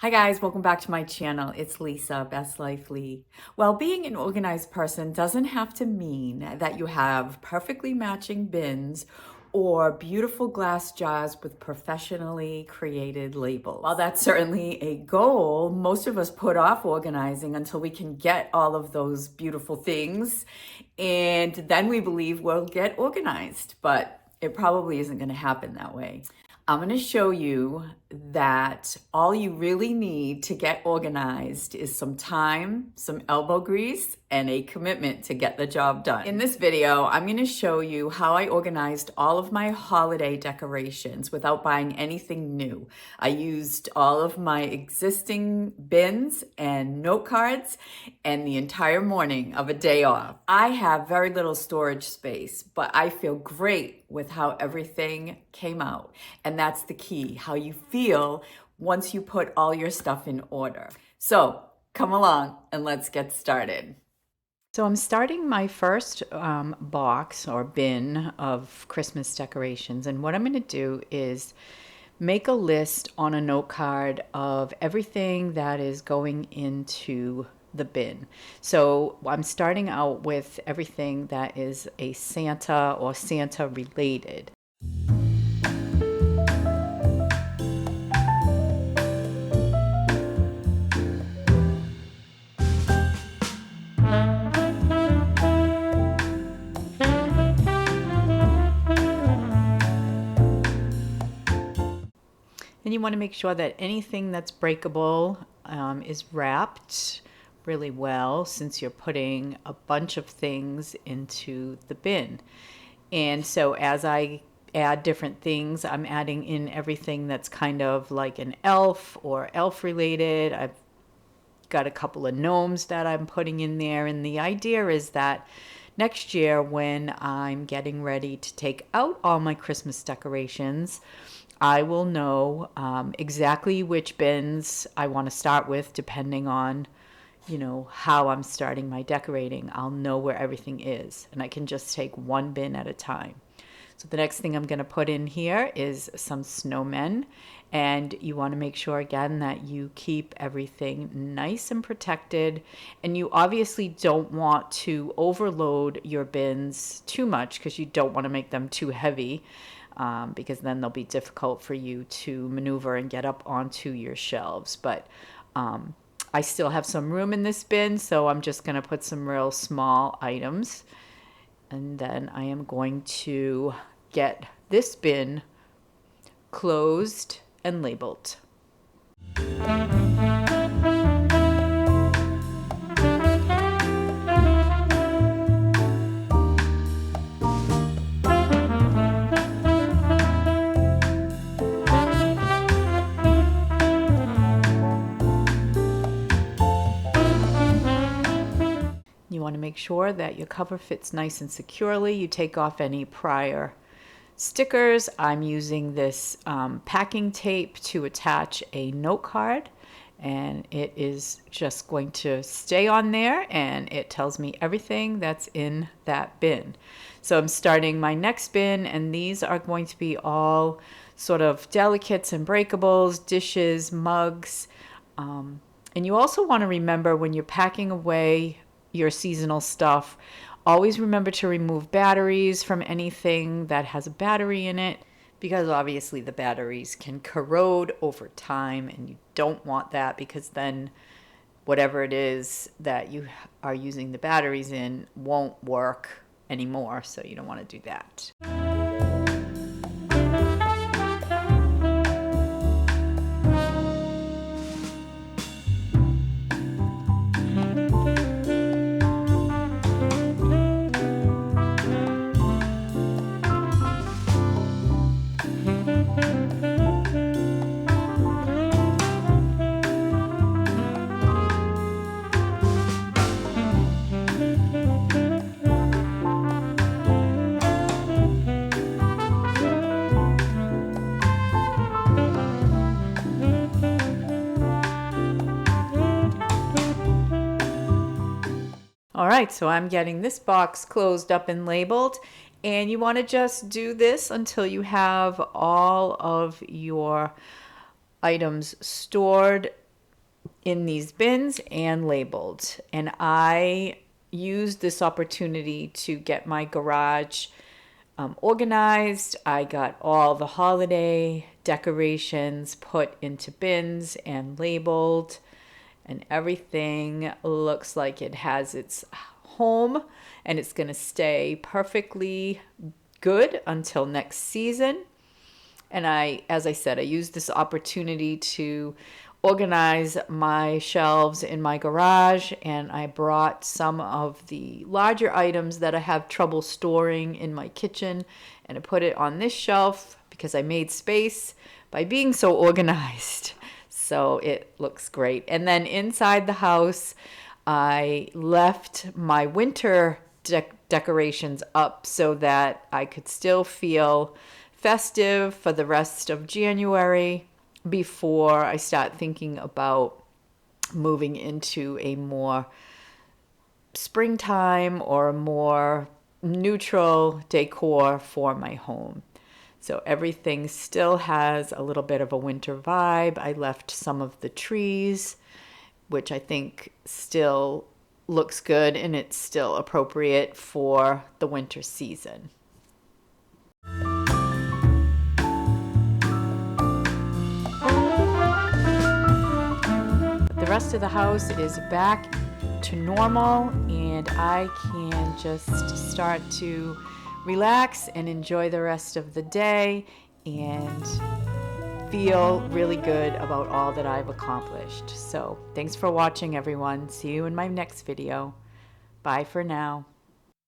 Hi guys, welcome back to my channel. It's Lisa, Best Life Lee. Well, being an organized person doesn't have to mean that you have perfectly matching bins or beautiful glass jars with professionally created labels. While that's certainly a goal, most of us put off organizing until we can get all of those beautiful things, and then we believe we'll get organized, but it probably isn't going to happen that way. I'm going to show you that all you really need to get organized is some time, some elbow grease, and a commitment to get the job done. In this video, I'm going to show you how I organized all of my holiday decorations without buying anything new. I used all of my existing bins and note cards and the entire morning of a day off. I have very little storage space, but I feel great with how everything came out. And that's the key, how you feel once you put all your stuff in order. So come along and let's get started. So I'm starting my first box or bin of Christmas decorations. And what I'm going to do is make a list on a note card of everything that is going into the bin. So I'm starting out with everything that is a Santa or Santa related. And you want to make sure that anything that's breakable is wrapped really well, since you're putting a bunch of things into the bin. And so as I add different things, I'm adding in everything that's kind of like an elf or elf related. I've got a couple of gnomes that I'm putting in there. And the idea is that next year, when I'm getting ready to take out all my Christmas decorations, I will know exactly which bins I want to start with, depending on, how I'm starting my decorating. I'll know where everything is, and I can just take one bin at a time. So the next thing I'm going to put in here is some snowmen, and you want to make sure again that you keep everything nice and protected, and you obviously don't want to overload your bins too much because you don't want to make them too heavy, because then they'll be difficult for you to maneuver and get up onto your shelves. But I still have some room in this bin, so I'm just going to put some real small items. And then I am going to get this bin closed and labeled. You want to make sure that your cover fits nice and securely. You take off any prior stickers. I'm using this packing tape to attach a note card, and it is just going to stay on there, and it tells me everything that's in that bin. So I'm starting my next bin, and these are going to be all sort of delicates and breakables, dishes, mugs. And you also want to remember, when you're packing away your seasonal stuff, always remember to remove batteries from anything that has a battery in it, because obviously the batteries can corrode over time, and you don't want that, because then whatever it is that you are using the batteries in won't work anymore, so you don't want to do that. All right, so I'm getting this box closed up and labeled, and you want to just do this until you have all of your items stored in these bins and labeled. And I used this opportunity to get my garage organized. I got all the holiday decorations put into bins and labeled, and everything looks like it has its home, and it's going to stay perfectly good until next season. And as I said, I used this opportunity to organize my shelves in my garage, and I brought some of the larger items that I have trouble storing in my kitchen, and I put it on this shelf because I made space by being so organized. So it looks great. And then inside the house, I left my winter decorations up so that I could still feel festive for the rest of January before I start thinking about moving into a more springtime or a more neutral decor for my home. So everything still has a little bit of a winter vibe. I left some of the trees, which I think still looks good and it's still appropriate for the winter season. The rest of the house is back to normal, and I can just start to relax and enjoy the rest of the day and feel really good about all that I've accomplished. So thanks for watching, everyone. See you in my next video. Bye for now.